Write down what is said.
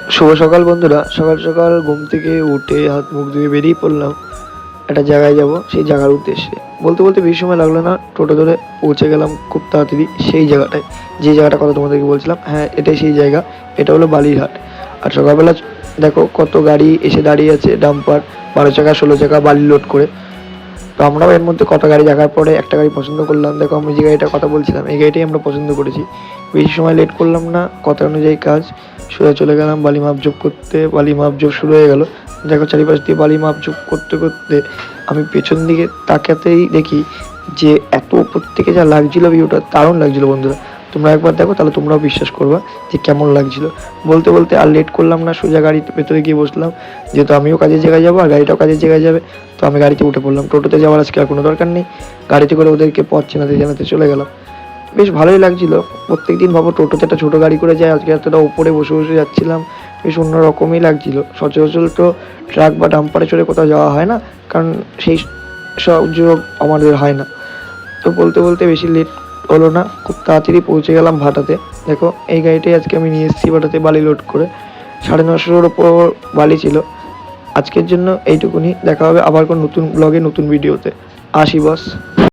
শুভ সকাল বন্ধুরা। সকাল সকাল ঘুম থেকে উঠে হাত মুখ ধুয়ে বেরিয়ে পড়লাম একটা জায়গায় যাব, সেই জায়গার উদ্দেশ্যে। বলতে বলতে বেশি সময় লাগলো না, টোটো ধরে পৌঁছে গেলাম খুব তাড়াতাড়ি সেই জায়গাটায়, যে জায়গাটা কথা তোমাদেরকে বলছিলাম। হ্যাঁ, এটাই সেই জায়গা। এটা হলো বালিরহাট। আর সকালবেলা দেখো কত গাড়ি এসে দাঁড়িয়ে আছে, ডাম্পার 12 চাকা 16 চাকা বালি লোড করে। তো আমরাও এর মধ্যে কত গাড়ি দেখার পরে একটা গাড়ি পছন্দ করলাম। দেখো আমি যে গাড়িটার কথা বলছিলাম, এই গাড়িটাই আমরা পছন্দ করেছি। বেশি সময় লেট করলাম না, কথা অনুযায়ী কাজ। সোজা চলে গেলাম বালি মাপজোপ করতে। বালি মাপজোপ শুরু হয়ে গেল। দেখো চারিপাশ দিয়ে বালি মাপজোপ করতে করতে আমি পেছন দিকে তাকাতেই দেখি যে এত উপর থেকে যা লাগছিল ভিউটা, দারুণ লাগছিল বন্ধুরা। তোমরা একবার দেখো, তাহলে তোমরাও বিশ্বাস করবা যে কেমন লাগছিল। বলতে বলতে আর লেট করলাম না, সোজা গাড়িতে ভেতরে গিয়ে বসলাম। যেহেতু আমিও কাজের জায়গায় যাবো আর গাড়িটাও কাজের জায়গায় যাবে, তো আমি গাড়িতে উঠে পড়লাম। টোটোতে যাওয়ার আজকে আর কোনো দরকার নেই, গাড়িতে করে ওদেরকে পথ চেনাতে জানাতে চলে গেলাম। বেশ ভালোই লাগছিল। প্রত্যেক দিন ভাবো টোটোতে একটা ছোটো গাড়ি করে যায়, আজকে এতটা ওপরে বসে বসে যাচ্ছিলাম, বেশ অন্যরকমই লাগছিল। সচরাচর তো ট্রাক বা ডাম্পারে চড়ে কোথাও যাওয়া হয় না, কারণ সেই সুযোগ আমাদের হয় না। তো বলতে বলতে বেশি লেট হলো না, খুব তাড়াতাড়ি পৌঁছে গেলাম ভাটাতে। দেখো এই গাড়িটাই আজকে আমি নিয়ে এসেছি ভাটাতে বালি লোড করে। 950-এর ওপর বালি ছিল। আজকের জন্য এইটুকুনি। দেখা হবে আবার কোনো নতুন ব্লগে, নতুন ভিডিওতে। আসি বস।